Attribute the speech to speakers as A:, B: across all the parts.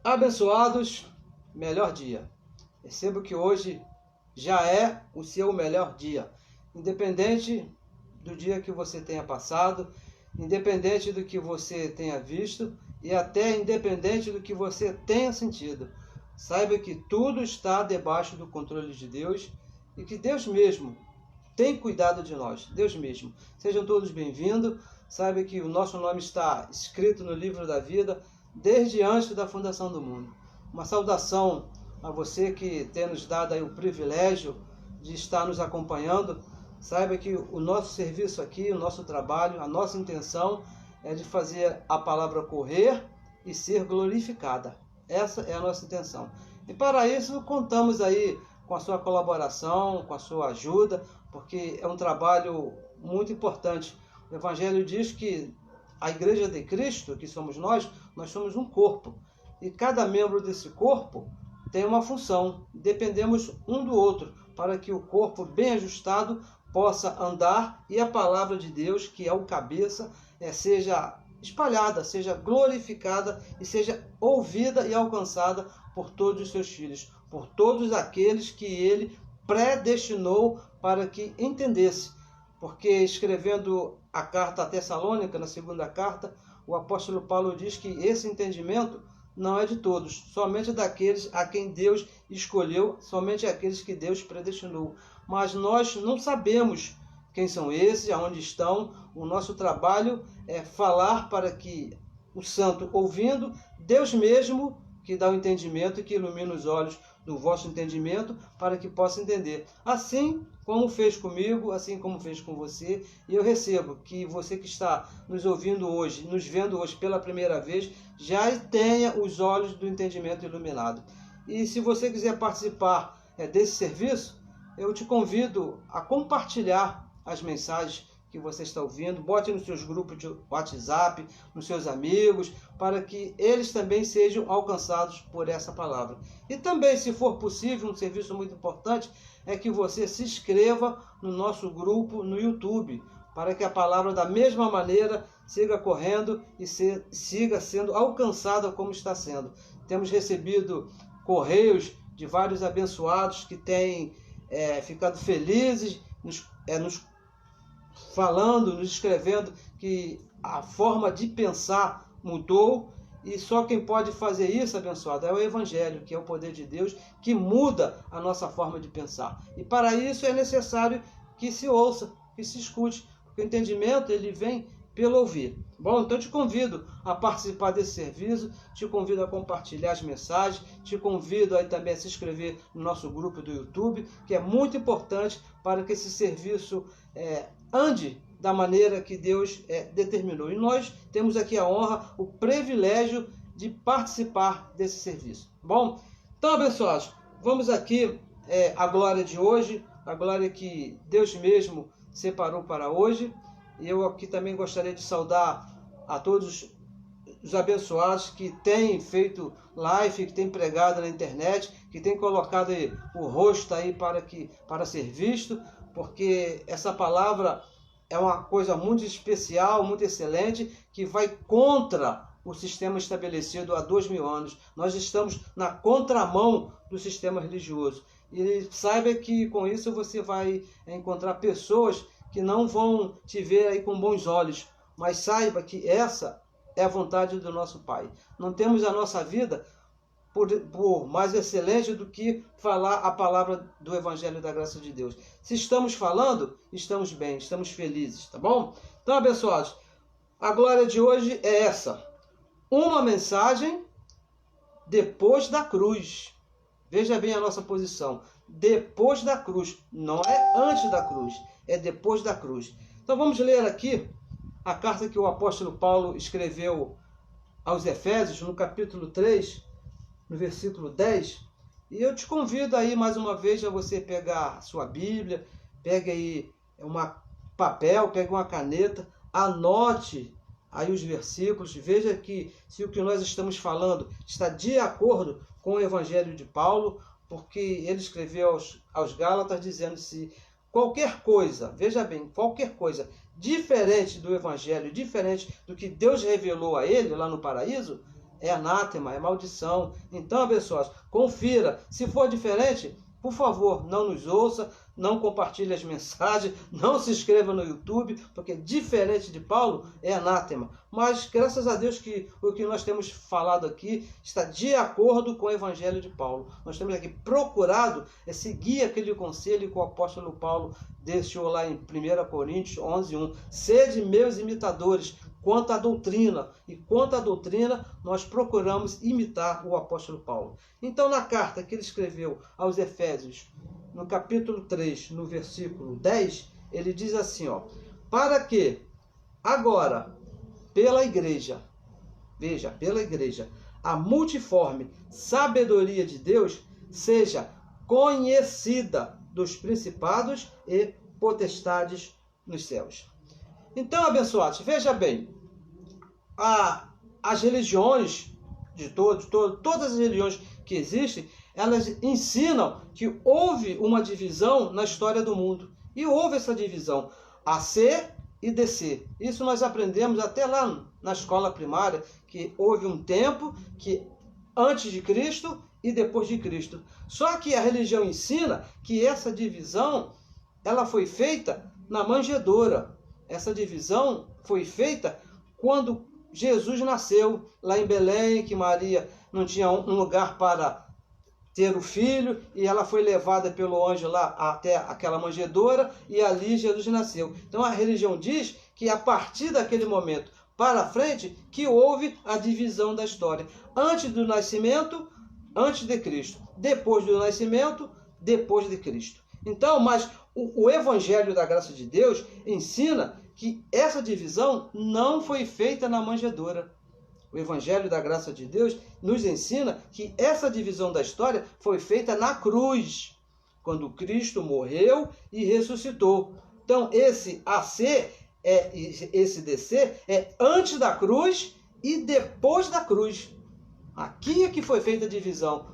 A: Abençoados, melhor dia. Percebo que hoje já é o seu melhor dia. Independente do dia que você tenha passado, independente do que você tenha visto e até independente do que você tenha sentido. Saiba que tudo está debaixo do controle de Deus e que Deus mesmo tem cuidado de nós. Deus mesmo. Sejam todos bem-vindos. Saiba que o nosso nome está escrito no livro da vida desde antes da fundação do mundo. Uma saudação a você que tem nos dado aí o privilégio de estar nos acompanhando. Saiba que o nosso serviço aqui, o nosso trabalho, a nossa intenção é de fazer a palavra correr e ser glorificada. Essa é a nossa intenção. E para isso contamos aí com a sua colaboração, com a sua ajuda, porque é um trabalho muito importante. O Evangelho diz que a Igreja de Cristo, que somos nós somos um corpo. E cada membro desse corpo tem uma função. Dependemos um do outro para que o corpo bem ajustado possa andar e a palavra de Deus, que é o cabeça, seja espalhada, seja glorificada e seja ouvida e alcançada por todos os seus filhos, por todos aqueles que ele predestinou para que entendesse. Porque escrevendo a carta a Tessalônica, na segunda carta, o apóstolo Paulo diz que esse entendimento não é de todos, somente daqueles a quem Deus escolheu, somente aqueles que Deus predestinou. Mas nós não sabemos quem são esses, aonde estão. O nosso trabalho é falar para que o santo, ouvindo, Deus mesmo que dá o entendimento e que ilumina os olhos do vosso entendimento para que possa entender. Assim como fez comigo, assim como fez com você. E eu recebo que você que está nos ouvindo hoje, nos vendo hoje pela primeira vez, já tenha os olhos do entendimento iluminado. E se você quiser participar desse serviço, eu te convido a compartilhar as mensagens que você está ouvindo, bote nos seus grupos de WhatsApp, nos seus amigos, para que eles também sejam alcançados por essa palavra. E também, se for possível, um serviço muito importante é que você se inscreva no nosso grupo no YouTube, para que a palavra da mesma maneira siga correndo e siga sendo alcançada como está sendo. Temos recebido correios de vários abençoados que têm ficado felizes, nos falando, nos escrevendo que a forma de pensar mudou, e só quem pode fazer isso, abençoado, é o Evangelho, que é o poder de Deus, que muda a nossa forma de pensar. E para isso é necessário que se ouça, que se escute, porque o entendimento ele vem pelo ouvir. Bom, então te convido a participar desse serviço, te convido a compartilhar as mensagens, te convido aí também a se inscrever no nosso grupo do YouTube, que é muito importante para que esse serviço ande da maneira que Deus determinou. E nós temos aqui a honra, o privilégio de participar desse serviço. Bom, então, abençoados, vamos aqui a glória de hoje, a glória que Deus mesmo separou para hoje. E eu aqui também gostaria de saudar a todos os abençoados que têm feito live, que têm pregado na internet, que têm colocado aí o rosto aí para ser visto, porque essa palavra é uma coisa muito especial, muito excelente, que vai contra o sistema estabelecido há 2000 anos. Nós estamos na contramão do sistema religioso. E saiba que com isso você vai encontrar pessoas que não vão te ver aí com bons olhos, mas saiba que essa é a vontade do nosso Pai. Não temos a nossa vida por mais excelente do que falar a palavra do Evangelho da Graça de Deus. Se estamos falando, estamos bem, estamos felizes, tá bom? Então, abençoados, a glória de hoje é essa. Uma mensagem depois da cruz. Veja bem a nossa posição. Depois da cruz. Não é antes da cruz, é depois da cruz. Então vamos ler aqui a carta que o apóstolo Paulo escreveu aos Efésios, no capítulo 3, no versículo 10. E eu te convido aí mais uma vez a você pegar a sua Bíblia, pegue aí papel, pegue uma caneta, anote aí os versículos, veja que se o que nós estamos falando está de acordo com o Evangelho de Paulo, porque ele escreveu aos Gálatas dizendo se qualquer coisa, veja bem, qualquer coisa diferente do Evangelho, diferente do que Deus revelou a ele lá no paraíso, é anátema, é maldição. Então, abençoados, confira. Se for diferente, por favor, não nos ouça, não compartilhe as mensagens, não se inscreva no YouTube, porque diferente de Paulo é anátema. Mas graças a Deus que o que nós temos falado aqui está de acordo com o Evangelho de Paulo. Nós temos aqui procurado seguir aquele conselho que o apóstolo Paulo deixou lá em 1 Coríntios 11:1. Sede meus imitadores quanto à doutrina. E quanto à doutrina, nós procuramos imitar o apóstolo Paulo. Então, na carta que ele escreveu aos Efésios, no capítulo 3, no versículo 10, ele diz assim, ó, para que agora, pela igreja, veja, pela igreja, a multiforme sabedoria de Deus seja conhecida dos principados e potestades nos céus. Então, abençoados, veja bem, as religiões de todas as religiões que existem, elas ensinam que houve uma divisão na história do mundo. E houve essa divisão, AC e DC. Isso nós aprendemos até lá na escola primária, que houve um tempo que antes de Cristo e depois de Cristo. Só que a religião ensina que essa divisão, ela foi feita na manjedoura. Essa divisão foi feita quando Jesus nasceu lá em Belém, que Maria não tinha um lugar para ter o filho, e ela foi levada pelo anjo lá até aquela manjedoura, e ali Jesus nasceu. Então a religião diz que a partir daquele momento para frente, que houve a divisão da história. Antes do nascimento, antes de Cristo. Depois do nascimento, depois de Cristo. Então, mas o Evangelho da Graça de Deus ensina que essa divisão não foi feita na manjedoura. O Evangelho da Graça de Deus nos ensina que essa divisão da história foi feita na cruz, quando Cristo morreu e ressuscitou. Então, esse AC, esse DC, é antes da cruz e depois da cruz. Aqui é que foi feita a divisão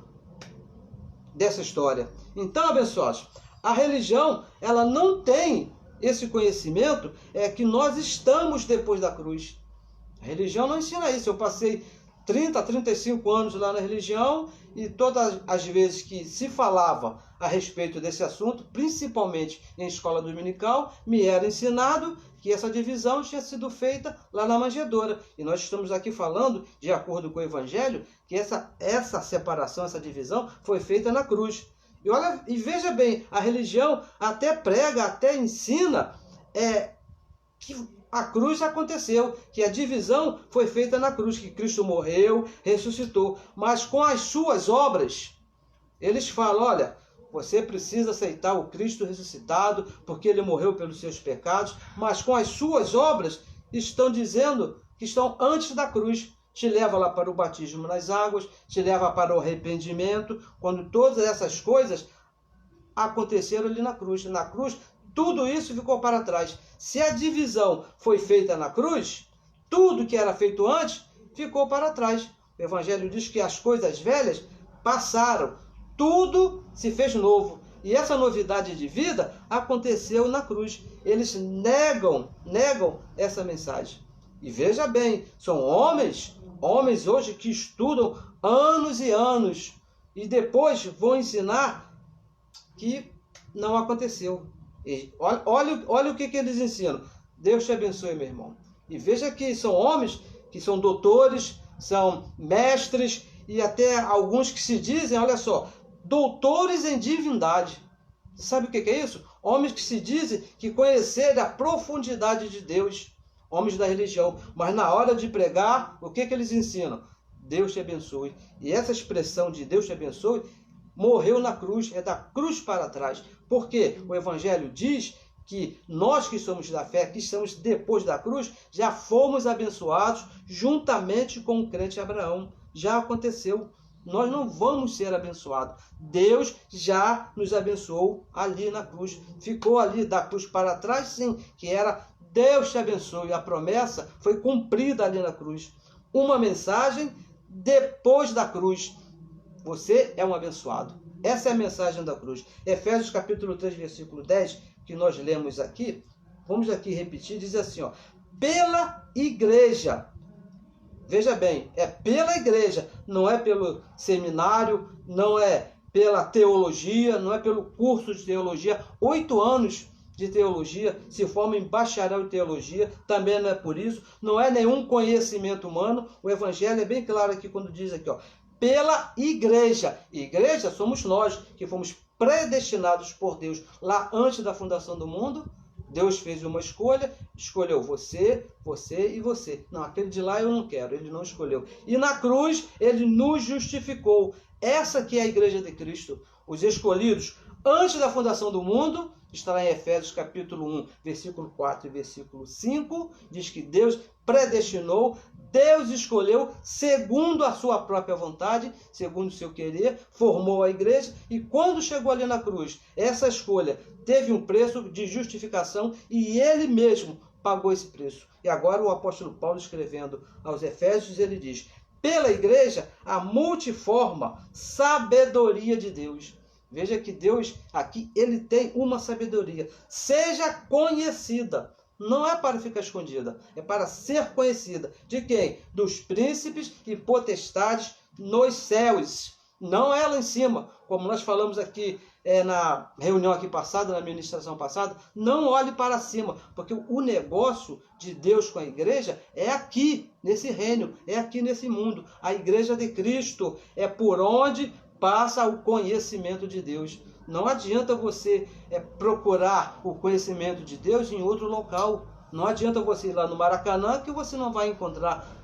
A: dessa história. Então, abençoados, a religião, ela não tem esse conhecimento que nós estamos depois da cruz. A religião não ensina isso. Eu passei 30, 35 anos lá na religião e todas as vezes que se falava a respeito desse assunto, principalmente em escola dominical, me era ensinado que essa divisão tinha sido feita lá na manjedoura. E nós estamos aqui falando, de acordo com o Evangelho, que essa separação, essa divisão foi feita na cruz. E olha, e veja bem, a religião até prega, até ensina que a cruz aconteceu, que a divisão foi feita na cruz, que Cristo morreu, ressuscitou. Mas com as suas obras, eles falam, olha, você precisa aceitar o Cristo ressuscitado, porque ele morreu pelos seus pecados, mas com as suas obras estão dizendo que estão antes da cruz. Te leva lá para o batismo nas águas, te leva para o arrependimento, quando todas essas coisas aconteceram ali na cruz. Na cruz, tudo isso ficou para trás. Se a divisão foi feita na cruz, tudo que era feito antes ficou para trás. O Evangelho diz que as coisas velhas passaram, tudo se fez novo. E essa novidade de vida aconteceu na cruz. Eles negam essa mensagem. E veja bem, são homens hoje que estudam anos e anos e depois vão ensinar que não aconteceu. E olha o que eles ensinam. Deus te abençoe, meu irmão. E veja que são homens que são doutores, são mestres e até alguns que se dizem, olha só, doutores em divindade. Sabe o que é isso? Homens que se dizem que conheceram a profundidade de Deus. Homens da religião, mas na hora de pregar, o que eles ensinam? Deus te abençoe. E essa expressão de Deus te abençoe morreu na cruz, é da cruz para trás. Porque o Evangelho diz que nós que somos da fé, que estamos depois da cruz, já fomos abençoados juntamente com o crente Abraão. Já aconteceu. Nós não vamos ser abençoados. Deus já nos abençoou ali na cruz. Ficou ali da cruz para trás, sim, que era Deus te abençoe. A promessa foi cumprida ali na cruz. Uma mensagem depois da cruz. Você é um abençoado. Essa é a mensagem da cruz. Efésios capítulo 3, versículo 10, que nós lemos aqui. Vamos aqui repetir, diz assim, ó. Pela igreja. Veja bem, é pela igreja, não é pelo seminário, não é pela teologia, não é pelo curso de teologia. 8 anos de teologia, se forma em bacharel em teologia, também não é por isso, não é nenhum conhecimento humano. O evangelho é bem claro aqui quando diz aqui, ó, pela igreja. Igreja somos nós que fomos predestinados por Deus lá antes da fundação do mundo. Deus fez uma escolha, escolheu você, você e você. Não, aquele de lá eu não quero, ele não escolheu. E na cruz ele nos justificou. Essa que é a igreja de Cristo. Os escolhidos antes da fundação do mundo, está lá em Efésios capítulo 1, versículo 4 e versículo 5, diz que Deus predestinou, Deus escolheu segundo a sua própria vontade, segundo o seu querer, formou a igreja, e quando chegou ali na cruz, essa escolha teve um preço de justificação e ele mesmo pagou esse preço. E agora o apóstolo Paulo, escrevendo aos Efésios, ele diz, pela igreja, a multiforme sabedoria de Deus. Veja que Deus aqui, ele tem uma sabedoria. Seja conhecida. Não é para ficar escondida, é para ser conhecida. De quem? Dos príncipes e potestades nos céus. Não é lá em cima, como nós falamos aqui na reunião aqui passada, na ministração passada. Não olhe para cima, porque o negócio de Deus com a igreja é aqui, nesse reino, é aqui nesse mundo. A igreja de Cristo é por onde passa o conhecimento de Deus. Não adianta você procurar o conhecimento de Deus em outro local. Não adianta você ir lá no Maracanã que você não vai encontrar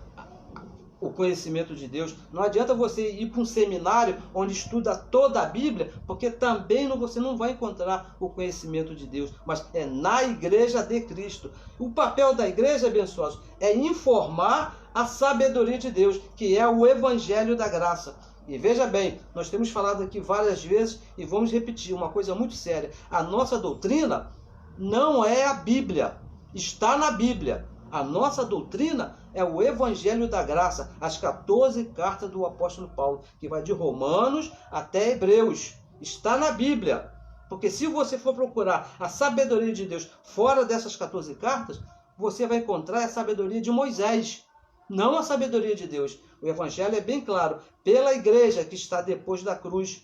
A: o conhecimento de Deus. Não adianta você ir para um seminário onde estuda toda a Bíblia, porque também você não vai encontrar o conhecimento de Deus. Mas é na igreja de Cristo. O papel da igreja, abençoados, é informar a sabedoria de Deus, que é o evangelho da graça. E veja bem, nós temos falado aqui várias vezes e vamos repetir uma coisa muito séria. A nossa doutrina não é a Bíblia, está na Bíblia. A nossa doutrina é o Evangelho da Graça, as 14 cartas do apóstolo Paulo, que vai de Romanos até Hebreus. Está na Bíblia. Porque se você for procurar a sabedoria de Deus fora dessas 14 cartas, você vai encontrar a sabedoria de Moisés, não a sabedoria de Deus. O Evangelho é bem claro, pela igreja que está depois da cruz,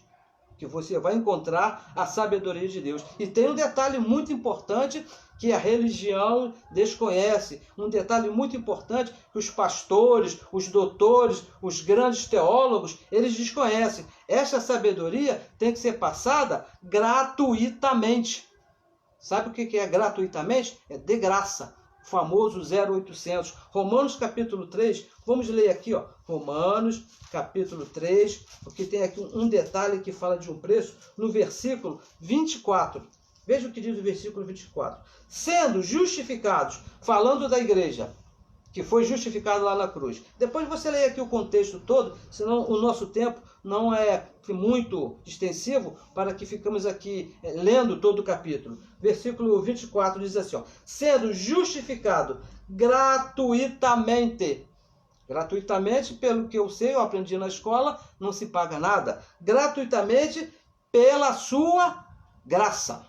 A: que você vai encontrar a sabedoria de Deus. E tem um detalhe muito importante que a religião desconhece. Um detalhe muito importante que os pastores, os doutores, os grandes teólogos, eles desconhecem. Essa sabedoria tem que ser passada gratuitamente. Sabe o que é gratuitamente? É de graça. O famoso 0800. Romanos capítulo 3, vamos ler aqui, ó. Romanos capítulo 3, porque tem aqui um detalhe que fala de um preço, no versículo 24. Veja o que diz o versículo 24. Sendo justificados, falando da igreja, que foi justificado lá na cruz. Depois você lê aqui o contexto todo, senão o nosso tempo não é muito extensivo para que ficamos aqui lendo todo o capítulo. Versículo 24 diz assim, ó, sendo justificado gratuitamente. Gratuitamente, pelo que eu sei, eu aprendi na escola, não se paga nada. Gratuitamente pela sua graça.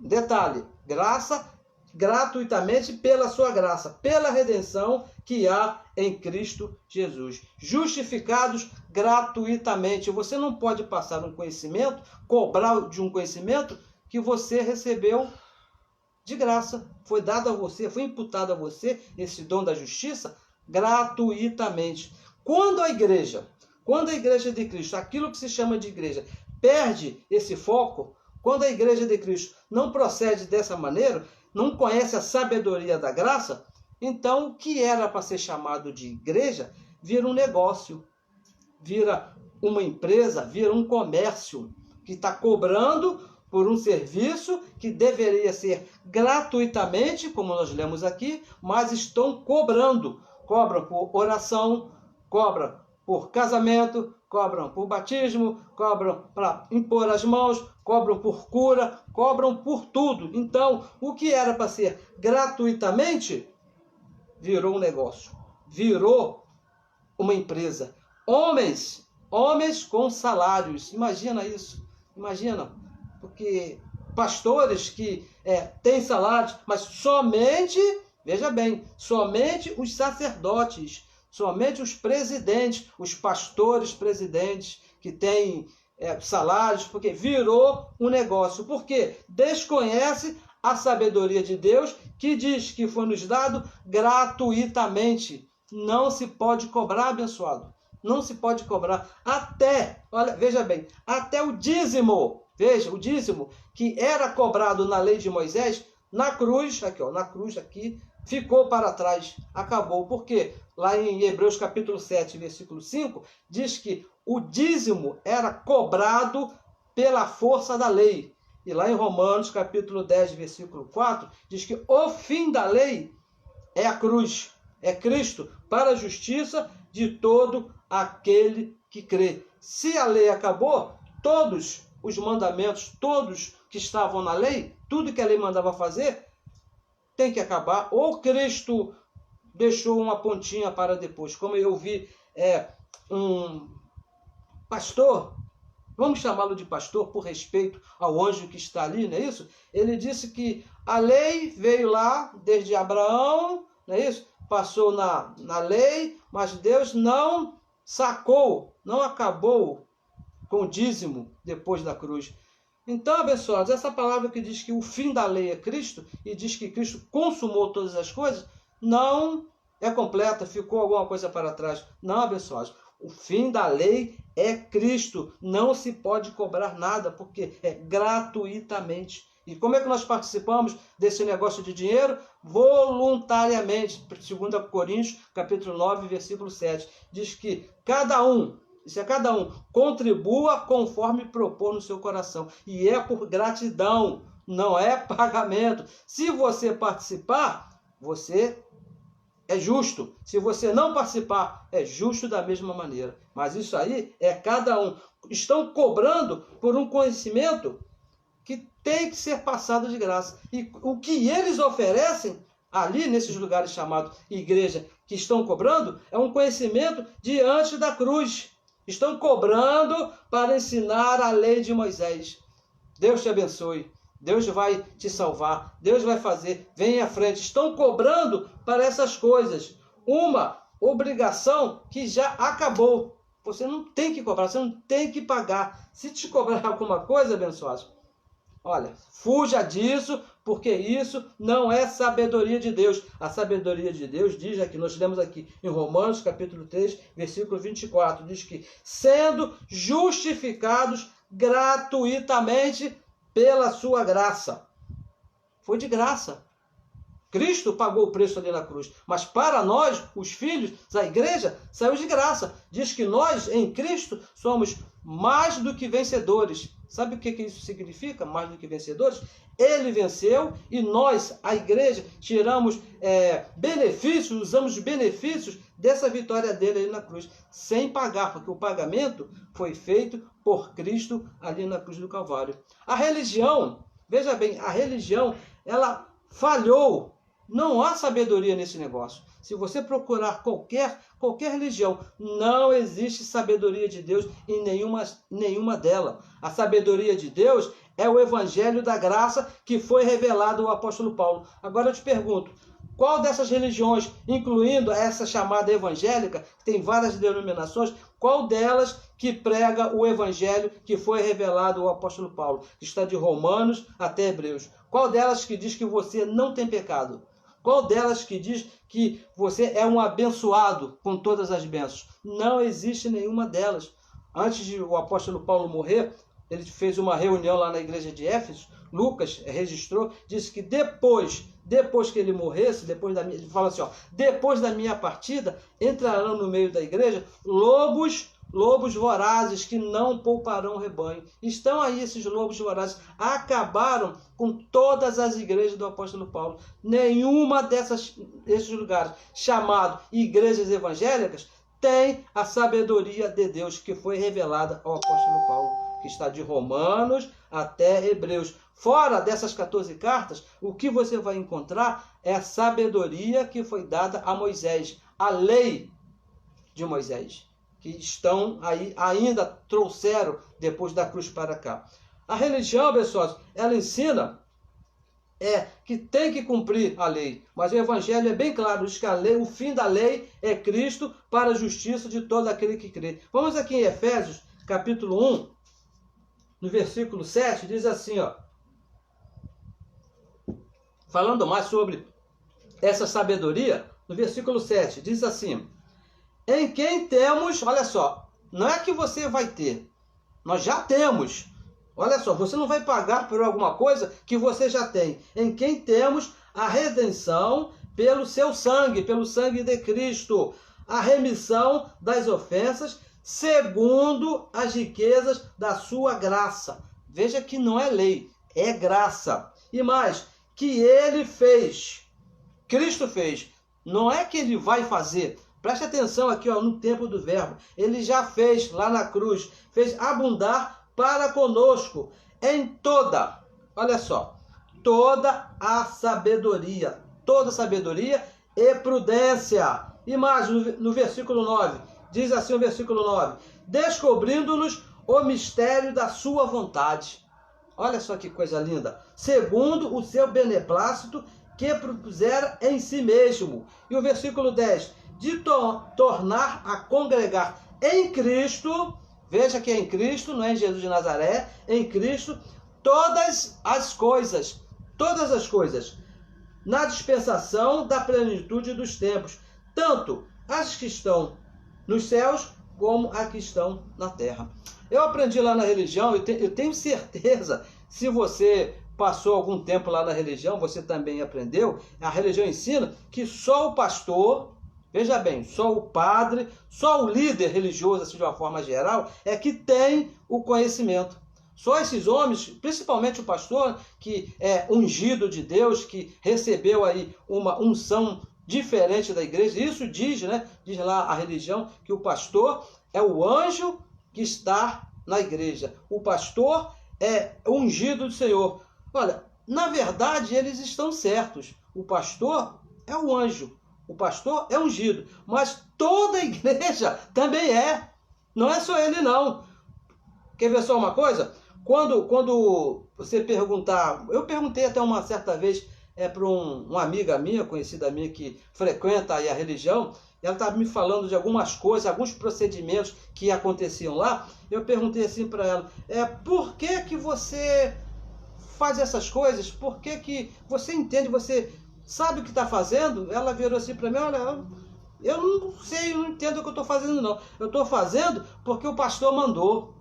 A: Detalhe, graça, gratuitamente pela sua graça, pela redenção que há em Cristo Jesus. Justificados gratuitamente. Você não pode passar um conhecimento, cobrar de um conhecimento que você recebeu de graça. Foi dado a você, foi imputado a você esse dom da justiça gratuitamente. Quando a igreja de Cristo, aquilo que se chama de igreja, perde esse foco, quando a igreja de Cristo não procede dessa maneira, não conhece a sabedoria da graça, então o que era para ser chamado de igreja vira um negócio, vira uma empresa, vira um comércio que está cobrando por um serviço que deveria ser gratuitamente, como nós lemos aqui, mas estão cobrando. Cobram por oração, cobram por casamento, cobram por batismo, cobram para impor as mãos, cobram por cura, cobram por tudo. Então, o que era para ser gratuitamente, virou um negócio, virou uma empresa. Homens com salários, imagina isso, imagina, porque pastores que têm salários, mas somente, veja bem, somente os sacerdotes Somente os presidentes, os pastores presidentes que têm salários, porque virou um negócio. Por quê? Desconhece a sabedoria de Deus, que diz que foi nos dado gratuitamente. Não se pode cobrar, abençoado. Não se pode cobrar. Até, olha, veja bem, até o dízimo. Veja, o dízimo que era cobrado na lei de Moisés, na cruz, aqui, ó, na cruz aqui, ficou para trás, acabou. Por quê? Lá em Hebreus capítulo 7, versículo 5, diz que o dízimo era cobrado pela força da lei. E lá em Romanos capítulo 10, versículo 4, diz que o fim da lei é a cruz, é Cristo, para a justiça de todo aquele que crê. Se a lei acabou, todos os mandamentos, todos que estavam na lei, tudo que a lei mandava fazer, tem que acabar. Ou Cristo deixou uma pontinha para depois. Como eu vi um pastor, vamos chamá-lo de pastor por respeito ao anjo que está ali, não é isso? Ele disse que a lei veio lá desde Abraão, não é isso? Passou na lei, mas Deus não sacou, não acabou com o dízimo depois da cruz. Então, abençoados, essa palavra que diz que o fim da lei é Cristo, e diz que Cristo consumou todas as coisas, não é completa, ficou alguma coisa para trás. Não, abençoados, o fim da lei é Cristo, não se pode cobrar nada, porque é gratuitamente. E como é que nós participamos desse negócio de dinheiro? Voluntariamente. 2 Coríntios, capítulo 9, versículo 7, diz que cada um contribua conforme propor no seu coração. E é por gratidão, não é pagamento. Se você participar, você é justo. Se você não participar, é justo da mesma maneira. Mas isso aí é cada um. Estão cobrando por um conhecimento que tem que ser passado de graça. E o que eles oferecem ali nesses lugares chamados igreja, que estão cobrando, é um conhecimento diante da cruz. Estão cobrando para ensinar a lei de Moisés. Deus te abençoe. Deus vai te salvar. Deus vai fazer. Vem à frente. Estão cobrando para essas coisas. Uma obrigação que já acabou. Você não tem que cobrar. Você não tem que pagar. Se te cobrar alguma coisa, abençoado, olha, fuja disso, porque isso não é sabedoria de Deus. A sabedoria de Deus diz aqui, nós lemos aqui em Romanos capítulo 3, versículo 24, diz que sendo justificados gratuitamente pela sua graça. Foi de graça. Cristo pagou o preço ali na cruz. Mas para nós, os filhos da igreja, saiu de graça. Diz que nós, em Cristo, somos mais do que vencedores. Sabe o que isso significa? Mais do que vencedores? Ele venceu e nós, a igreja, tiramos benefícios, usamos os benefícios dessa vitória dele ali na cruz, sem pagar, porque o pagamento foi feito por Cristo ali na cruz do Calvário. A religião, veja bem, a religião, ela falhou. Não há sabedoria nesse negócio. Se você procurar qualquer religião, não existe sabedoria de Deus em nenhuma delas. A sabedoria de Deus é o evangelho da graça que foi revelado ao apóstolo Paulo. Agora eu te pergunto, qual dessas religiões, incluindo essa chamada evangélica, que tem várias denominações, qual delas que prega o evangelho que foi revelado ao apóstolo Paulo? Está de Romanos até Hebreus. Qual delas que diz que você não tem pecado? Qual delas que diz que você é um abençoado com todas as bênçãos? Não existe nenhuma delas. Antes de o apóstolo Paulo morrer, ele fez uma reunião lá na igreja de Éfeso. Lucas registrou, disse que depois que ele morresse, ele fala assim, depois da minha partida, entrarão no meio da igreja lobos vorazes que não pouparão o rebanho. Estão aí esses lobos vorazes. Acabaram com todas as igrejas do apóstolo Paulo. Nenhuma desses lugares, chamado igrejas evangélicas, tem a sabedoria de Deus que foi revelada ao apóstolo Paulo, que está de Romanos até Hebreus. Fora dessas 14 cartas, o que você vai encontrar é a sabedoria que foi dada a Moisés, a lei de Moisés, que estão aí, ainda trouxeram depois da cruz para cá. A religião, pessoal, ela ensina que tem que cumprir a lei. Mas o Evangelho é bem claro, diz que a lei, o fim da lei é Cristo para a justiça de todo aquele que crê. Vamos aqui em Efésios, capítulo 1, no versículo 7, diz assim, ó, falando mais sobre essa sabedoria, no versículo 7, diz assim, em quem temos, olha só, não é que você vai ter, nós já temos. Olha só, você não vai pagar por alguma coisa que você já tem. Em quem temos a redenção pelo seu sangue, pelo sangue de Cristo, a remissão das ofensas, segundo as riquezas da sua graça. Veja que não é lei, é graça. E mais, que ele fez, Cristo fez, não é que ele vai fazer. Preste atenção aqui, ó, no tempo do verbo. Ele já fez lá na cruz, fez abundar para conosco em toda, olha só, toda sabedoria e prudência. E mais, no versículo 9, diz assim o versículo 9, descobrindo-nos o mistério da sua vontade. Olha só que coisa linda. Segundo o seu beneplácito que propusera em si mesmo. E o versículo 10, de tornar a congregar em Cristo. Veja que é em Cristo, não é em Jesus de Nazaré, em Cristo, todas as coisas, na dispensação da plenitude dos tempos, tanto as que estão nos céus, como as que estão na terra. Eu aprendi lá na religião, eu tenho certeza, se você passou algum tempo lá na religião, você também aprendeu, a religião ensina que só o pastor, veja bem, só o padre, só o líder religioso, assim de uma forma geral, é que tem o conhecimento. Só esses homens, principalmente o pastor, que é ungido de Deus, que recebeu aí uma unção diferente da igreja, isso diz, né? Diz lá a religião, que o pastor é o anjo que está na igreja. O pastor é ungido do Senhor. Olha, na verdade, eles estão certos. O pastor é o anjo. O pastor é ungido, mas toda a igreja também é. Não é só ele, não. Quer ver só uma coisa? Quando você perguntar... Eu perguntei até uma certa vez para uma amiga minha, conhecida minha, que frequenta aí a religião. Ela estava me falando de algumas coisas, alguns procedimentos que aconteciam lá. Eu perguntei assim para ela, por que você faz essas coisas? Por que você entende, você... sabe o que está fazendo? Ela virou assim para mim, olha, eu não sei, eu não entendo o que eu estou fazendo, não. Eu estou fazendo porque o pastor mandou.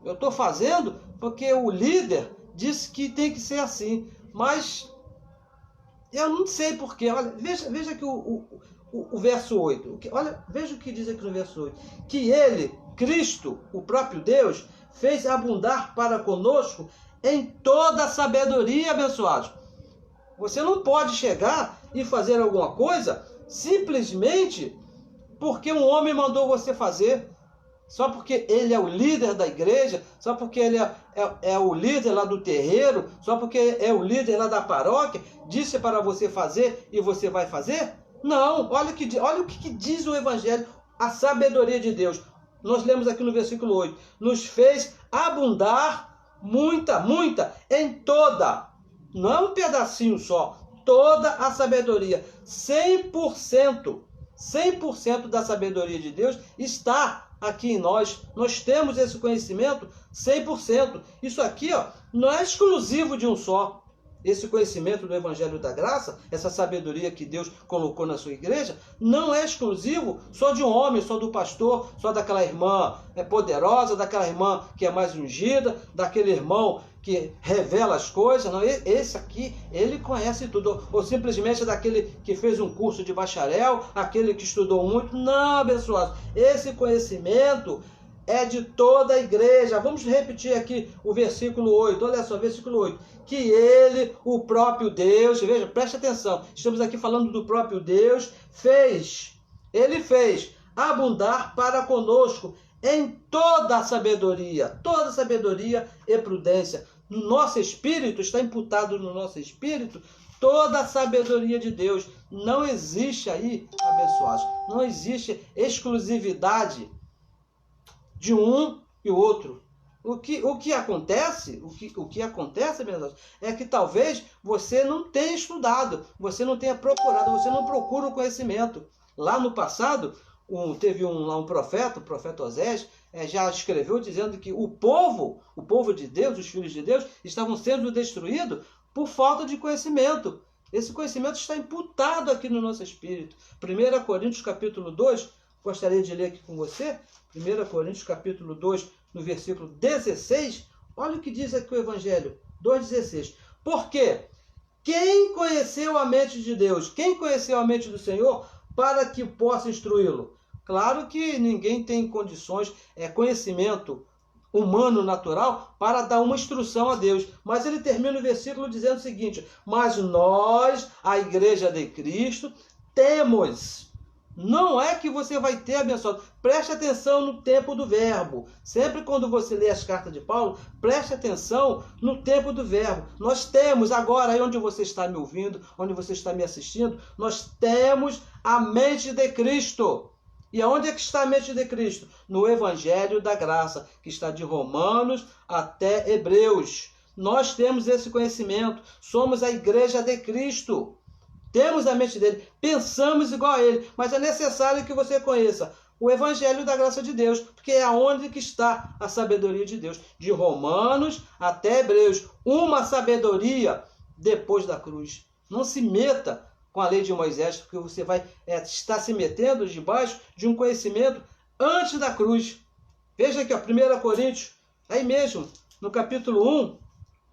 A: Eu estou fazendo porque o líder disse que tem que ser assim. Mas eu não sei porquê. Olha, veja aqui o verso 8. Olha, veja o que diz aqui no verso 8. Que ele, Cristo, o próprio Deus, fez abundar para conosco em toda a sabedoria, abençoados. Você não pode chegar e fazer alguma coisa simplesmente porque um homem mandou você fazer. Só porque ele é o líder da igreja, só porque ele é o líder lá do terreiro, só porque é o líder lá da paróquia, disse para você fazer e você vai fazer? Não, olha o que diz o Evangelho, a sabedoria de Deus. Nós lemos aqui no versículo 8, nos fez abundar muita em toda. Não é um pedacinho só, toda a sabedoria, 100% da sabedoria de Deus está aqui em nós. Nós temos esse conhecimento 100%. Isso aqui, ó, não é exclusivo de um só. Esse conhecimento do Evangelho da Graça, essa sabedoria que Deus colocou na sua igreja, não é exclusivo só de um homem, só do pastor, só daquela irmã poderosa, daquela irmã que é mais ungida, daquele irmão que revela as coisas. Não, esse aqui, ele conhece tudo. Ou simplesmente daquele que fez um curso de bacharel, aquele que estudou muito. Não, abençoado. Esse conhecimento é de toda a igreja. Vamos repetir aqui o versículo 8. Olha só, versículo 8. Que ele, o próprio Deus, veja, preste atenção. Estamos aqui falando do próprio Deus. Ele fez abundar para conosco em toda a sabedoria e prudência. No nosso espírito, está imputado no nosso espírito toda a sabedoria de Deus. Não existe aí, abençoados, não existe exclusividade de um e o outro. O que acontece, meus irmãos, é que talvez você não tenha estudado, você não tenha procurado, você não procura o conhecimento. Lá no passado, teve um profeta, o profeta Osés, já escreveu dizendo que o povo de Deus, os filhos de Deus, estavam sendo destruídos por falta de conhecimento. Esse conhecimento está imputado aqui no nosso espírito. 1 Coríntios capítulo 2, gostaria de ler aqui com você, 1 Coríntios capítulo 2, no versículo 16, olha o que diz aqui o Evangelho, 2,16. Porque quem conheceu a mente de Deus, quem conheceu a mente do Senhor, para que possa instruí-lo? Claro que ninguém tem condições, conhecimento humano, natural, para dar uma instrução a Deus. Mas ele termina o versículo dizendo o seguinte: mas nós, a igreja de Cristo, temos. Não é que você vai ter, abençoado. Preste atenção no tempo do verbo. Sempre quando você lê as cartas de Paulo, preste atenção no tempo do verbo. Nós temos agora, aí onde você está me ouvindo, onde você está me assistindo, nós temos a mente de Cristo. E aonde é que está a mente de Cristo? No Evangelho da Graça, que está de Romanos até Hebreus. Nós temos esse conhecimento. Somos a igreja de Cristo. Temos a mente dele, pensamos igual a ele, mas é necessário que você conheça o Evangelho da Graça de Deus, porque é aonde que está a sabedoria de Deus, de Romanos até Hebreus, uma sabedoria depois da cruz. Não se meta com a lei de Moisés, porque você vai estar se metendo debaixo de um conhecimento antes da cruz. Veja aqui, 1 Coríntios, aí mesmo, no capítulo 1,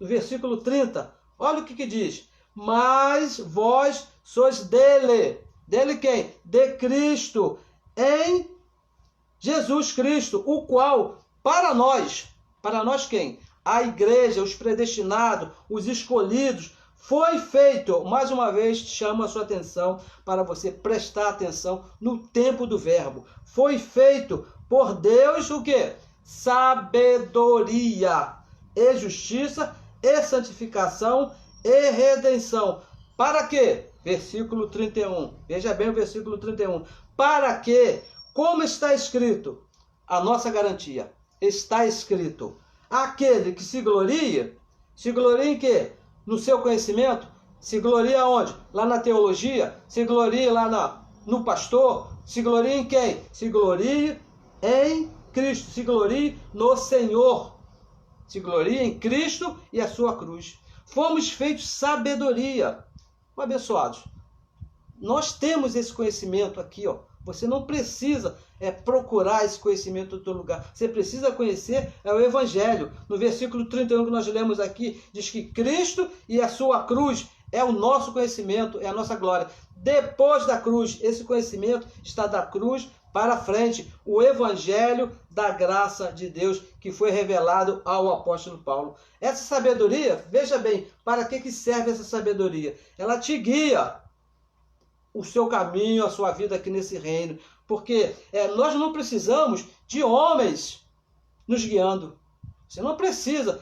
A: no versículo 30, olha o que diz. Mas vós sois dele. Dele quem? De Cristo. Em Jesus Cristo, o qual, para nós quem? A igreja, os predestinados, os escolhidos, foi feito. Mais uma vez, chamo a sua atenção para você prestar atenção no tempo do verbo. Foi feito por Deus o quê? Sabedoria e justiça e santificação e redenção. Para quê? Versículo 31. Veja bem o versículo 31. Para que, como está escrito, a nossa garantia, está escrito, aquele que se gloria em quê? No seu conhecimento? Se gloria onde? Lá na teologia? Se gloria lá no pastor? Se gloria em quem? Se gloria em Cristo. Se gloria no Senhor. Se gloria em Cristo e a sua cruz. Fomos feitos sabedoria. Abençoados, nós temos esse conhecimento aqui, ó. Você não precisa procurar esse conhecimento em outro lugar. Você precisa conhecer o Evangelho. No versículo 31 que nós lemos aqui, diz que Cristo e a sua cruz é o nosso conhecimento, é a nossa glória. Depois da cruz, esse conhecimento está da cruz para frente, o Evangelho da graça de Deus que foi revelado ao apóstolo Paulo. Essa sabedoria, veja bem, para que serve essa sabedoria? Ela te guia o seu caminho, a sua vida aqui nesse reino, porque nós não precisamos de homens nos guiando. Você não precisa.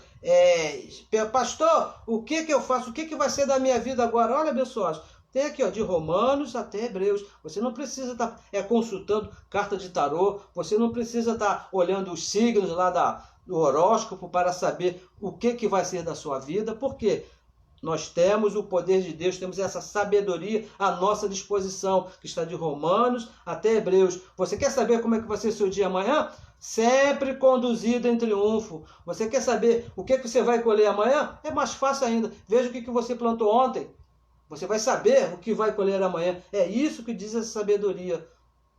A: Pastor, o que eu faço? O que vai ser da minha vida agora? Olha, abençoados, tem aqui, ó, de Romanos até Hebreus. Você não precisa estar consultando carta de tarô. Você não precisa estar olhando os signos lá do horóscopo para saber o que vai ser da sua vida. Por quê? Nós temos o poder de Deus, temos essa sabedoria à nossa disposição, que está de Romanos até Hebreus. Você quer saber como é que vai ser seu dia amanhã? Sempre conduzido em triunfo. Você quer saber o que você vai colher amanhã? É mais fácil ainda. Veja o que você plantou ontem. Você vai saber o que vai colher amanhã. É isso que diz essa sabedoria.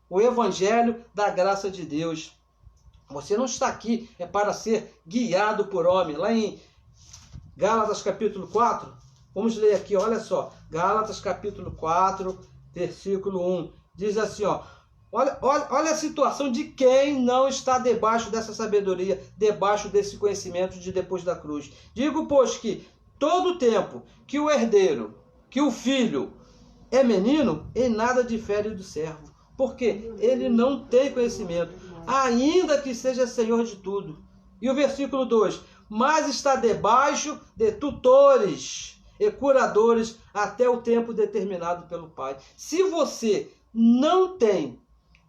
A: O Evangelho da graça de Deus. Você não está aqui para ser guiado por homem. Lá em Gálatas capítulo 4, vamos ler aqui, olha só. Gálatas capítulo 4, versículo 1. Diz assim, ó. Olha a situação de quem não está debaixo dessa sabedoria, debaixo desse conhecimento de depois da cruz. Digo, pois, que todo tempo que o herdeiro, que o filho é menino, em nada difere do servo. Porque ele não tem conhecimento, ainda que seja senhor de tudo. E o versículo 2, mas está debaixo de tutores e curadores até o tempo determinado pelo Pai. Se você não tem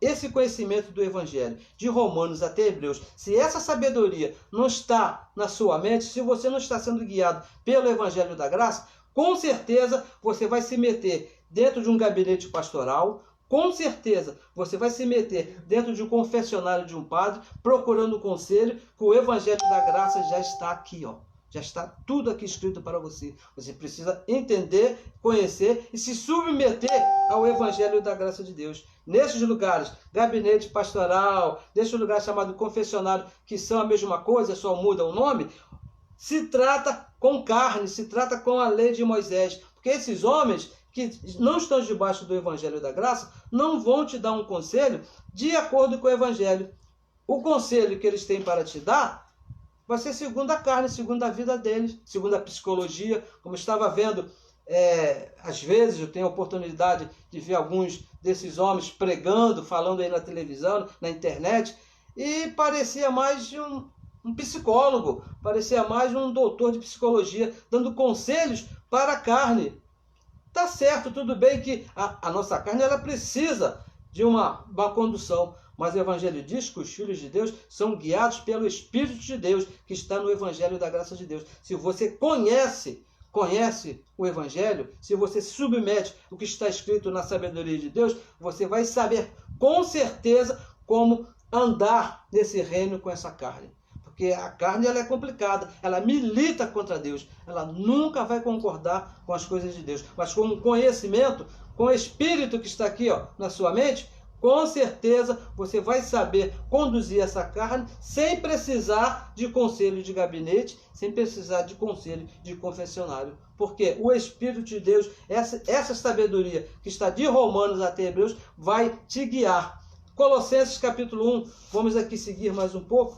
A: esse conhecimento do Evangelho, de Romanos até Hebreus, se essa sabedoria não está na sua mente, se você não está sendo guiado pelo Evangelho da Graça, com certeza você vai se meter dentro de um gabinete pastoral, com certeza você vai se meter dentro de um confessionário de um padre, procurando conselho, que o Evangelho da Graça já está aqui, ó. Já está tudo aqui escrito para você. Você precisa entender, conhecer e se submeter ao Evangelho da Graça de Deus. Nesses lugares, gabinete pastoral, nesse lugar chamado confessionário, que são a mesma coisa, só muda o nome, se trata com carne, se trata com a lei de Moisés. Porque esses homens que não estão debaixo do Evangelho da Graça não vão te dar um conselho de acordo com o Evangelho. O conselho que eles têm para te dar vai ser segundo a carne, segundo a vida deles, segundo a psicologia. Como eu estava vendo, às vezes eu tenho a oportunidade de ver alguns desses homens pregando, falando aí na televisão, na internet, e parecia mais de um psicólogo, parecia mais um doutor de psicologia, dando conselhos para a carne. Tá certo, tudo bem que a nossa carne ela precisa de uma condução, mas o Evangelho diz que os filhos de Deus são guiados pelo Espírito de Deus, que está no Evangelho da Graça de Deus. Se você conhece o Evangelho, se você submete o que está escrito na sabedoria de Deus, você vai saber com certeza como andar nesse reino com essa carne. Porque a carne ela é complicada, ela milita contra Deus, ela nunca vai concordar com as coisas de Deus. Mas com o conhecimento, com o Espírito que está aqui ó, na sua mente, com certeza você vai saber conduzir essa carne sem precisar de conselho de gabinete, sem precisar de conselho de confessionário. Porque o Espírito de Deus, essa sabedoria que está de Romanos até Hebreus, vai te guiar. Colossenses capítulo 1, vamos aqui seguir mais um pouco.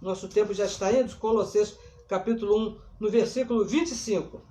A: Nosso tempo já está indo. Colossenses capítulo 1, no versículo 25.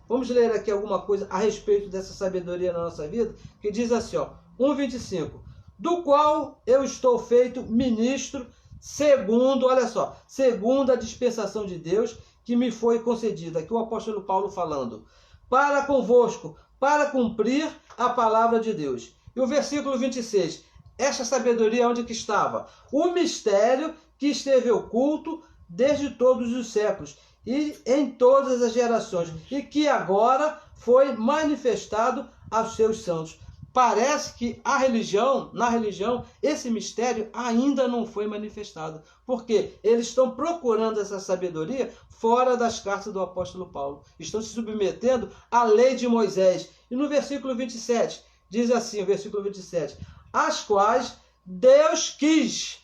A: Vamos ler aqui alguma coisa a respeito dessa sabedoria na nossa vida, que diz assim, ó, 1,25. Do qual eu estou feito ministro segundo, olha só, segundo a dispensação de Deus que me foi concedida. Aqui o apóstolo Paulo falando, para convosco, para cumprir a palavra de Deus. E o versículo 26, esta sabedoria onde que estava? O mistério que esteve oculto desde todos os séculos e em todas as gerações, e que agora foi manifestado aos seus santos. Parece que na religião, esse mistério ainda não foi manifestado. Porque eles estão procurando essa sabedoria fora das cartas do apóstolo Paulo. Estão se submetendo à lei de Moisés. E no versículo 27, diz assim, o versículo 27, as quais Deus quis,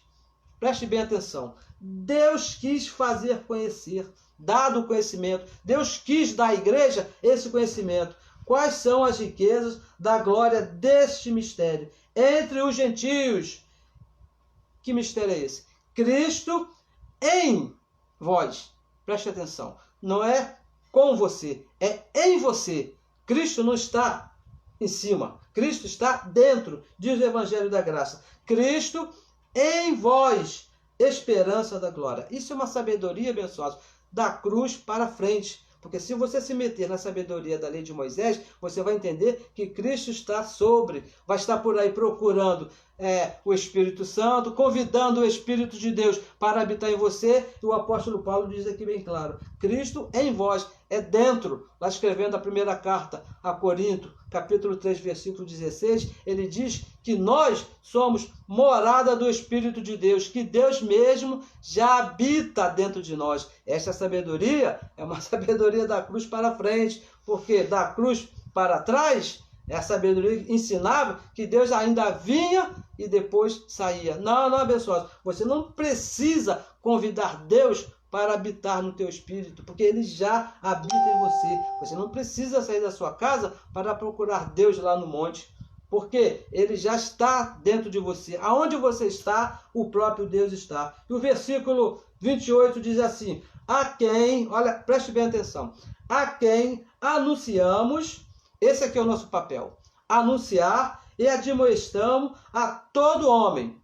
A: preste bem atenção, Deus quis fazer conhecer, dado o conhecimento, Deus quis dar à igreja esse conhecimento. Quais são as riquezas da glória deste mistério entre os gentios? Que mistério é esse? Cristo em vós. Preste atenção. Não é com você, é em você. Cristo não está em cima. Cristo está dentro, diz o Evangelho da Graça. Cristo em vós, esperança da glória. Isso é uma sabedoria, abençoada, da cruz para frente. Porque se você se meter na sabedoria da lei de Moisés, você vai entender que Cristo está vai estar por aí procurando o Espírito Santo, convidando o Espírito de Deus para habitar em você. E o apóstolo Paulo diz aqui bem claro, Cristo em vós, é dentro. Lá escrevendo a primeira carta a Corinto, capítulo 3, versículo 16, ele diz que nós somos morada do Espírito de Deus, que Deus mesmo já habita dentro de nós. Esta sabedoria é uma sabedoria da cruz para frente, porque da cruz para trás é a sabedoria que ensinava que Deus ainda vinha e depois saía. Não, abençoado, você não precisa convidar Deus para habitar no teu espírito, porque ele já habita em você. Você não precisa sair da sua casa para procurar Deus lá no monte, porque ele já está dentro de você. Aonde você está, o próprio Deus está. E o versículo 28 diz assim, a quem, olha, preste bem atenção, a quem anunciamos, esse aqui é o nosso papel, anunciar e admoestamos a todo homem,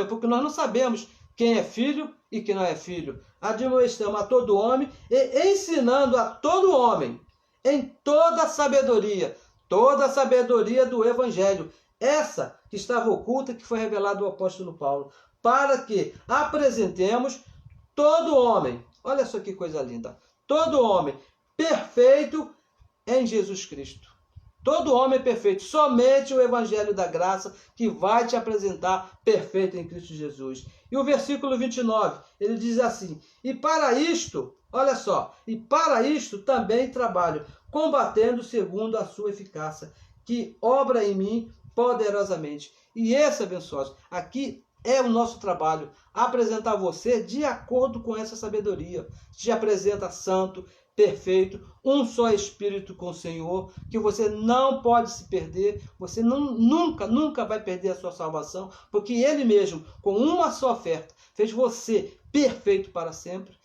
A: porque nós não sabemos quem é filho e quem não é filho. Admoestamos a todo homem e ensinando a todo homem em toda a sabedoria do Evangelho, essa que estava oculta, que foi revelada ao apóstolo Paulo, para que apresentemos todo homem, olha só que coisa linda, todo homem perfeito em Jesus Cristo. Todo homem é perfeito, somente o Evangelho da Graça que vai te apresentar perfeito em Cristo Jesus. E o versículo 29, ele diz assim, e para isto, olha só, e para isto também trabalho, combatendo segundo a sua eficácia, que obra em mim poderosamente. E esse, abençoado, aqui é o nosso trabalho, apresentar você de acordo com essa sabedoria. Te apresenta santo, perfeito, um só Espírito com o Senhor, que você não pode se perder, você nunca vai perder a sua salvação, porque Ele mesmo, com uma só oferta, fez você perfeito para sempre.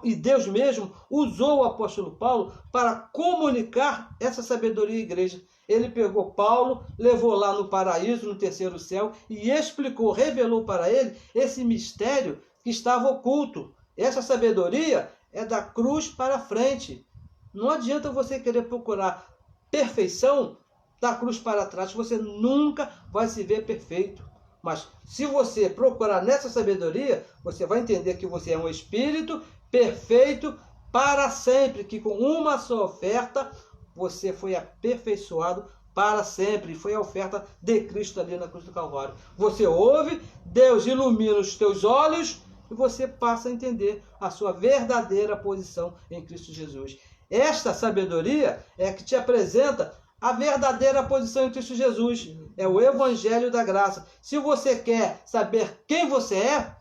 A: E Deus mesmo usou o apóstolo Paulo para comunicar essa sabedoria à igreja. Ele pegou Paulo, levou lá no paraíso, no terceiro céu, e explicou, revelou para ele esse mistério que estava oculto. Essa sabedoria é da cruz para frente. Não adianta você querer procurar perfeição da cruz para trás, você nunca vai se ver perfeito. Mas se você procurar nessa sabedoria, você vai entender que você é um espírito perfeito para sempre, que com uma só oferta você foi aperfeiçoado para sempre. Foi a oferta de Cristo ali na cruz do Calvário. Você ouve, Deus ilumina os teus olhos e você passa a entender a sua verdadeira posição em Cristo Jesus. Esta sabedoria é que te apresenta a verdadeira posição em Cristo Jesus. É o Evangelho da Graça. Se você quer saber quem você é,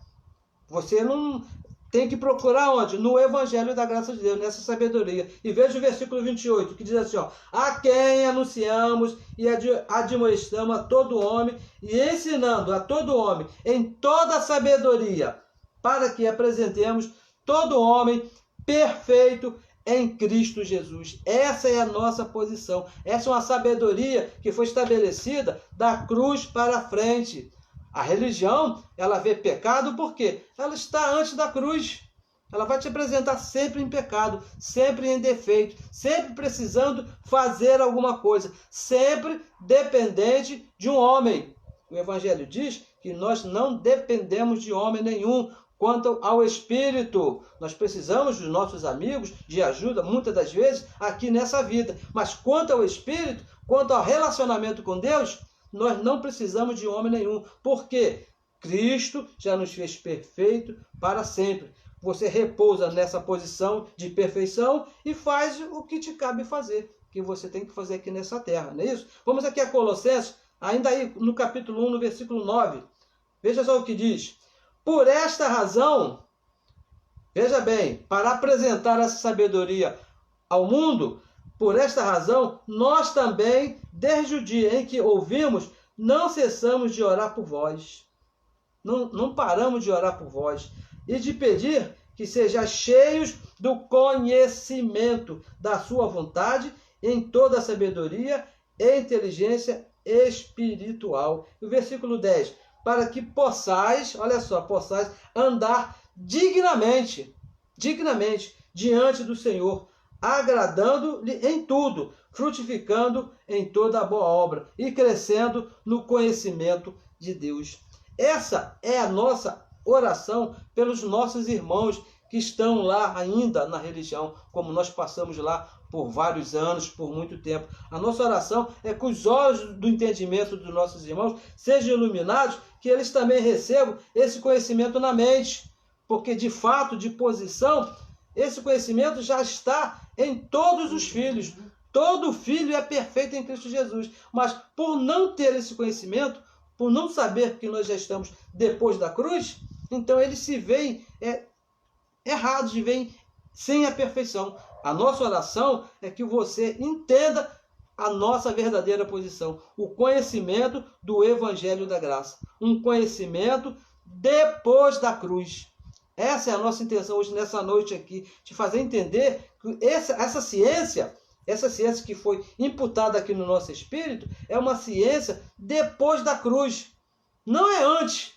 A: você não tem que procurar onde? No Evangelho da Graça de Deus, nessa sabedoria. E veja o versículo 28, que diz assim, ó, a quem anunciamos e admoestamos a todo homem, e ensinando a todo homem em toda sabedoria, para que apresentemos todo homem perfeito em Cristo Jesus. Essa é a nossa posição. Essa é uma sabedoria que foi estabelecida da cruz para frente. A religião, ela vê pecado porque ela está antes da cruz. Ela vai te apresentar sempre em pecado, sempre em defeito, sempre precisando fazer alguma coisa, sempre dependente de um homem. O Evangelho diz que nós não dependemos de homem nenhum. Quanto ao Espírito, nós precisamos dos nossos amigos, de ajuda, muitas das vezes, aqui nessa vida. Mas quanto ao Espírito, quanto ao relacionamento com Deus, nós não precisamos de homem nenhum. Porque Cristo já nos fez perfeito para sempre. Você repousa nessa posição de perfeição e faz o que te cabe fazer, que você tem que fazer aqui nessa terra, não é isso? Vamos aqui a Colossenses, ainda aí no capítulo 1, no versículo 9. Veja só o que diz. Por esta razão, veja bem, para apresentar essa sabedoria ao mundo, por esta razão, nós também, desde o dia em que ouvimos, não cessamos de orar por vós. Não paramos de orar por vós. E de pedir que sejais cheios do conhecimento da sua vontade em toda a sabedoria e inteligência espiritual. E o versículo 10. Para que possais, olha só, possais andar dignamente diante do Senhor, agradando-lhe em tudo, frutificando em toda a boa obra e crescendo no conhecimento de Deus. Essa é a nossa oração pelos nossos irmãos que estão lá ainda na religião, como nós passamos lá por vários anos, por muito tempo. A nossa oração é que os olhos do entendimento dos nossos irmãos sejam iluminados, que eles também recebam esse conhecimento na mente, porque de fato, de posição, esse conhecimento já está em todos os filhos. Todo filho é perfeito em Cristo Jesus, mas por não ter esse conhecimento, por não saber que nós já estamos depois da cruz, então eles se veem errados, se veem sem a perfeição. A nossa oração é que você entenda a nossa verdadeira posição, o conhecimento do Evangelho da Graça, um conhecimento depois da cruz. Essa é a nossa intenção hoje, nessa noite aqui, de fazer entender que essa ciência que foi imputada aqui no nosso espírito, é uma ciência depois da cruz, não é antes.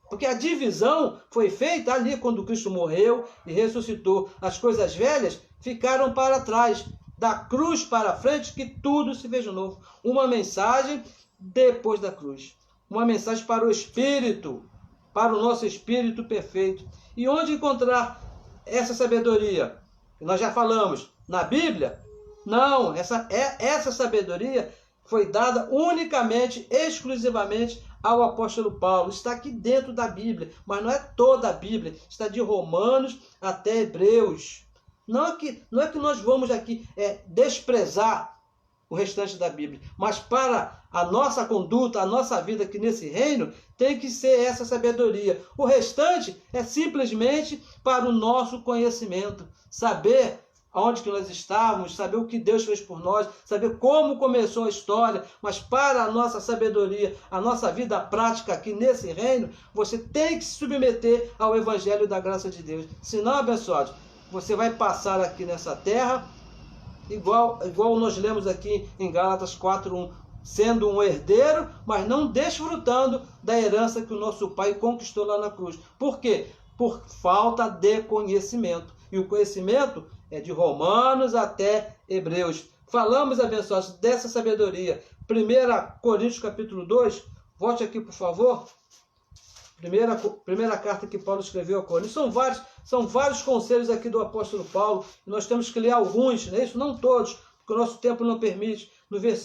A: Porque a divisão foi feita ali quando Cristo morreu e ressuscitou. As coisas velhas ficaram para trás. Da cruz para frente que tudo se veja novo. Uma mensagem depois da cruz. Uma mensagem para o espírito, para o nosso espírito perfeito. E onde encontrar essa sabedoria? Nós já falamos, na Bíblia? Não, essa sabedoria foi dada unicamente, exclusivamente ao apóstolo Paulo. Está aqui dentro da Bíblia, mas não é toda a Bíblia. Está de Romanos até Hebreus. Não é que nós vamos aqui desprezar o restante da Bíblia, mas para a nossa conduta, a nossa vida aqui nesse reino, tem que ser essa sabedoria. O restante é simplesmente para o nosso conhecimento. Saber aonde que nós estávamos, saber o que Deus fez por nós, saber como começou a história, mas para a nossa sabedoria, a nossa vida prática aqui nesse reino, você tem que se submeter ao Evangelho da graça de Deus. Senão, abençoados, você vai passar aqui nessa terra, igual nós lemos aqui em Gálatas 4:1, sendo um herdeiro, mas não desfrutando da herança que o nosso Pai conquistou lá na cruz. Por quê? Por falta de conhecimento. E o conhecimento é de Romanos até Hebreus. Falamos, abençoados, dessa sabedoria. 1 Coríntios capítulo 2, volte aqui, por favor. Primeira carta que Paulo escreveu a Coríntios. São vários conselhos aqui do apóstolo Paulo. Nós temos que ler alguns, não é isso? Não todos, porque o nosso tempo não permite.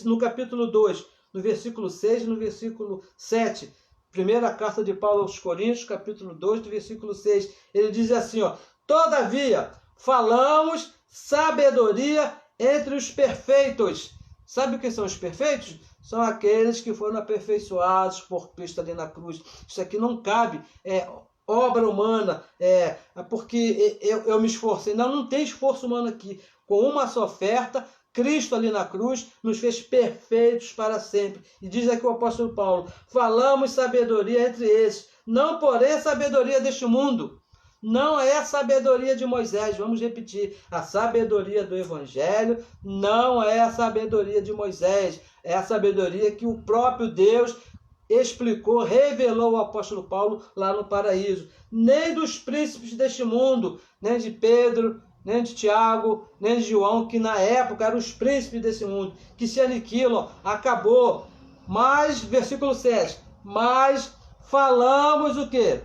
A: No capítulo 2, no versículo 6 e no versículo 7. Primeira carta de Paulo aos Coríntios, capítulo 2, do versículo 6. Ele diz assim, ó: todavia, falamos sabedoria entre os perfeitos. Sabe o que são os perfeitos? São aqueles que foram aperfeiçoados por Cristo ali na cruz. Isso aqui não cabe, obra humana, porque eu me esforcei. Não tem esforço humano aqui. Com uma só oferta, Cristo ali na cruz nos fez perfeitos para sempre. E diz aqui o apóstolo Paulo: falamos sabedoria entre esses, não porém a sabedoria deste mundo. Não é a sabedoria de Moisés, vamos repetir, a sabedoria do Evangelho não é a sabedoria de Moisés, é a sabedoria que o próprio Deus explicou, revelou ao apóstolo Paulo lá no paraíso. Nem dos príncipes deste mundo, nem de Pedro, nem de Tiago, nem de João, que na época eram os príncipes desse mundo, que se aniquilam, acabou. Mas, versículo 7, mas falamos o quê?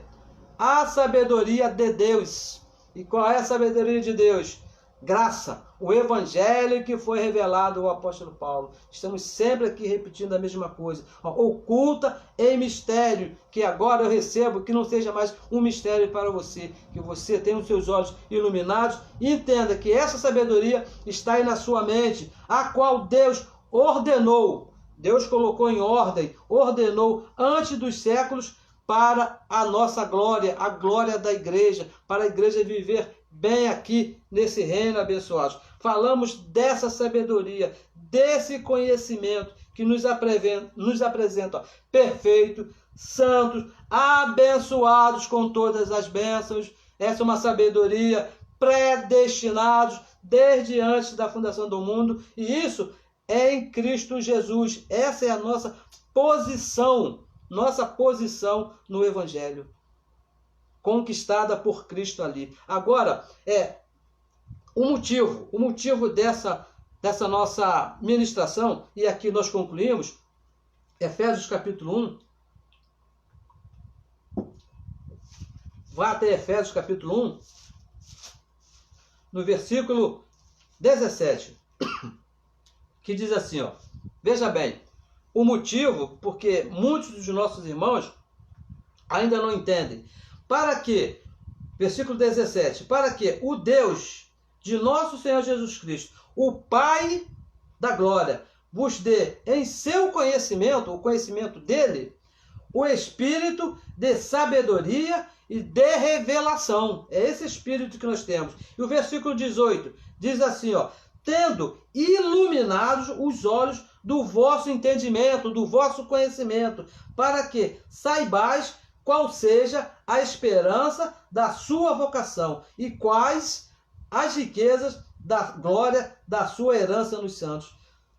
A: A sabedoria de Deus. E qual é a sabedoria de Deus? Graça, o Evangelho que foi revelado ao apóstolo Paulo. Estamos sempre aqui repetindo a mesma coisa. Oculta em mistério, que agora eu recebo, que não seja mais um mistério para você, que você tenha os seus olhos iluminados e entenda que essa sabedoria está aí na sua mente, a qual Deus ordenou. Deus colocou em ordem, ordenou antes dos séculos, para a nossa glória, a glória da igreja, para a igreja viver bem aqui nesse reino, abençoados. Falamos dessa sabedoria, desse conhecimento que nos apresenta perfeitos, santos, abençoados com todas as bênçãos. Essa é uma sabedoria predestinados desde antes da fundação do mundo, e isso é em Cristo Jesus. Essa é a nossa posição no Evangelho, conquistada por Cristo ali. Agora, o motivo dessa nossa ministração, e aqui nós concluímos, Efésios capítulo 1, vá até Efésios capítulo 1, no versículo 17, que diz assim, ó, veja bem, o motivo, porque muitos dos nossos irmãos ainda não entendem. Para que, versículo 17, para que o Deus de nosso Senhor Jesus Cristo, o Pai da glória, vos dê em seu conhecimento, o conhecimento dele, o espírito de sabedoria e de revelação. É esse espírito que nós temos. E o versículo 18 diz assim, ó, tendo iluminados os olhos do vosso entendimento, do vosso conhecimento, para que saibais qual seja a esperança da sua vocação e quais as riquezas da glória da sua herança nos santos.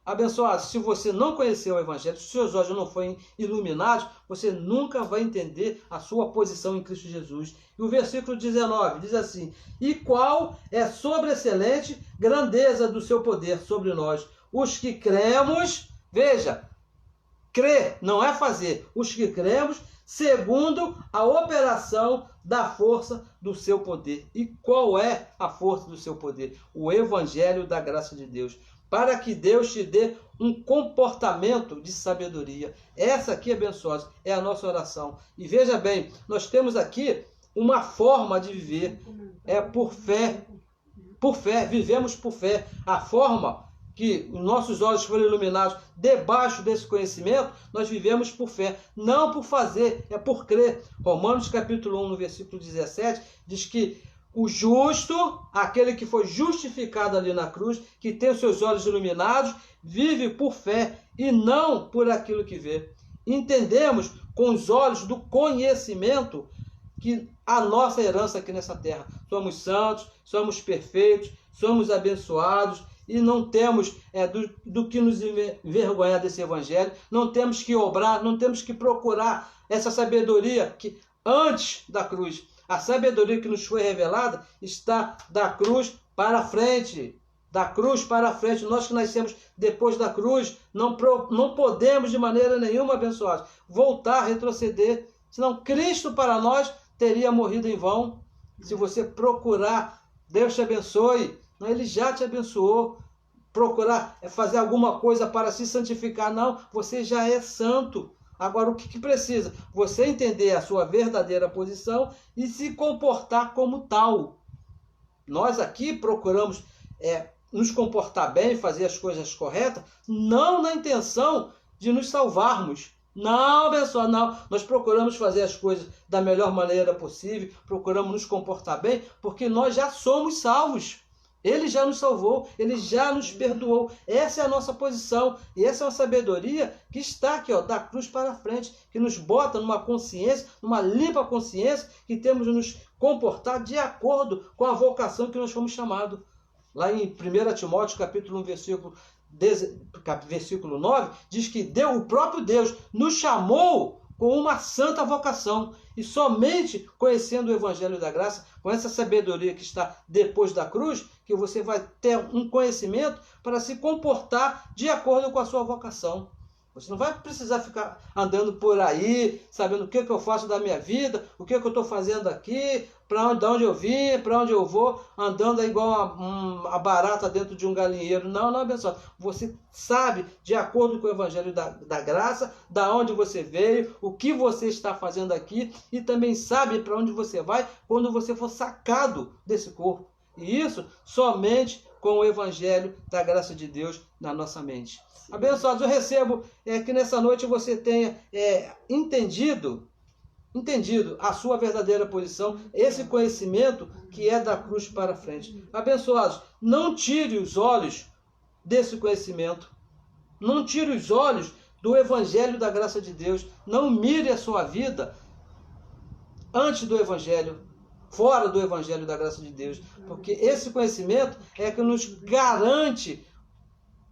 A: Abençoado, se você não conheceu o Evangelho, se seus olhos não forem iluminados, você nunca vai entender a sua posição em Cristo Jesus. E o versículo 19 diz assim, e qual é sobreexcelente grandeza do seu poder sobre nós, os que cremos, veja, crer, não é fazer. Os que cremos segundo a operação da força do seu poder. E qual é a força do seu poder? O evangelho da graça de Deus. Para que Deus te dê um comportamento de sabedoria. Essa aqui, abençoados, é a nossa oração. E veja bem, nós temos aqui uma forma de viver. É por fé. Por fé, vivemos por fé. A forma que os nossos olhos foram iluminados debaixo desse conhecimento, nós vivemos por fé, não por fazer, é por crer. Romanos capítulo 1, no versículo 17, diz que o justo, aquele que foi justificado ali na cruz, que tem os seus olhos iluminados, vive por fé e não por aquilo que vê. Entendemos com os olhos do conhecimento que a nossa herança aqui nessa terra. Somos santos, somos perfeitos, somos abençoados, e não temos do que nos envergonhar desse evangelho, não temos que obrar, não temos que procurar essa sabedoria que antes da cruz, a sabedoria que nos foi revelada está da cruz para frente, da cruz para frente. Nós que nascemos depois da cruz, não podemos de maneira nenhuma, abençoados, voltar, retroceder, senão Cristo para nós teria morrido em vão. Se você procurar, Deus te abençoe, ele já te abençoou. Procurar fazer alguma coisa para se santificar, não, você já é santo. Agora, o que precisa? Você entender a sua verdadeira posição e se comportar como tal. Nós aqui procuramos nos comportar bem, fazer as coisas corretas, não na intenção de nos salvarmos. Não, pessoal, não. Nós procuramos fazer as coisas da melhor maneira possível, procuramos nos comportar bem, porque nós já somos salvos. Ele já nos salvou, ele já nos perdoou. Essa é a nossa posição. E essa é uma sabedoria que está aqui, da cruz para frente, que nos bota numa consciência, numa limpa consciência, que temos de nos comportar de acordo com a vocação que nós fomos chamados. Lá em 1 Timóteo, capítulo 1, versículo 9, diz que o próprio Deus nos chamou com uma santa vocação. E somente conhecendo o evangelho da graça, com essa sabedoria que está depois da cruz, que você vai ter um conhecimento para se comportar de acordo com a sua vocação. Você não vai precisar ficar andando por aí, sabendo o que eu faço da minha vida, o que eu estou fazendo aqui, de onde eu vim, para onde eu vou, andando igual a barata dentro de um galinheiro. Não, pessoal. Você sabe, de acordo com o evangelho da graça, da onde você veio, o que você está fazendo aqui, e também sabe para onde você vai quando você for sacado desse corpo. E isso somente com o evangelho da graça de Deus na nossa mente. Abençoados, eu recebo que nessa noite você tenha entendido a sua verdadeira posição, esse conhecimento que é da cruz para frente. Abençoados, não tire os olhos desse conhecimento, não tire os olhos do evangelho da graça de Deus, não mire a sua vida antes do evangelho, fora do evangelho da graça de Deus, porque esse conhecimento é que nos garante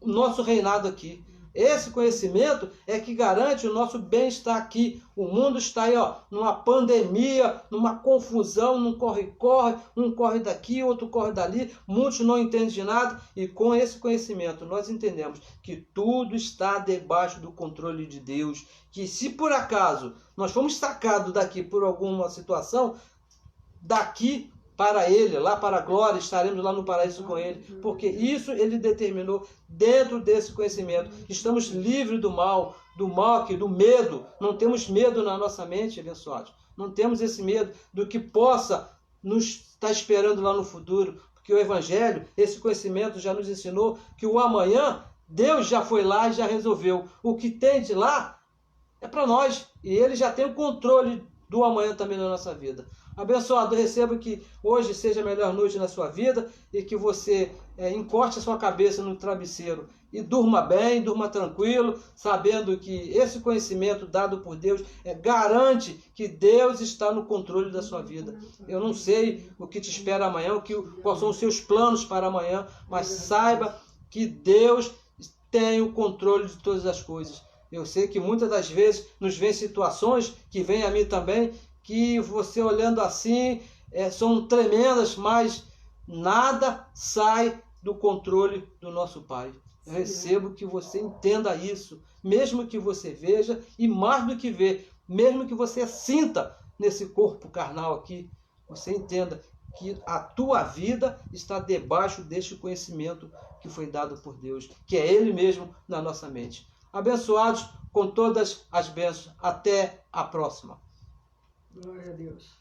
A: o nosso reinado aqui. Esse conhecimento é que garante o nosso bem-estar aqui. O mundo está aí, numa pandemia, numa confusão, num corre-corre, um corre daqui, outro corre dali, muitos não entendem de nada, e com esse conhecimento nós entendemos que tudo está debaixo do controle de Deus, que se por acaso nós fomos sacados daqui por alguma situação, daqui para Ele, lá para a glória, estaremos lá no paraíso com Ele, porque isso Ele determinou dentro desse conhecimento. Estamos livres do mal aqui, do medo. Não temos medo na nossa mente, abençoados. Não temos esse medo do que possa nos estar esperando lá no futuro, porque o Evangelho, esse conhecimento já nos ensinou que o amanhã, Deus já foi lá e já resolveu. O que tem de lá é para nós, e Ele já tem o controle do amanhã também na nossa vida. Abençoado, receba que hoje seja a melhor noite na sua vida e que você encoste a sua cabeça no travesseiro e durma bem, durma tranquilo, sabendo que esse conhecimento dado por Deus garante que Deus está no controle da sua vida. Eu não sei o que te espera amanhã, quais são os seus planos para amanhã, mas saiba que Deus tem o controle de todas as coisas. Eu sei que muitas das vezes nos vem situações, que vem a mim também, que você olhando assim, são tremendas, mas nada sai do controle do nosso Pai. Eu recebo que você entenda isso, mesmo que você veja, e mais do que vê, mesmo que você sinta nesse corpo carnal aqui, você entenda que a tua vida está debaixo deste conhecimento que foi dado por Deus, que é Ele mesmo na nossa mente. Abençoados com todas as bênçãos. Até a próxima.
B: Glória a Deus.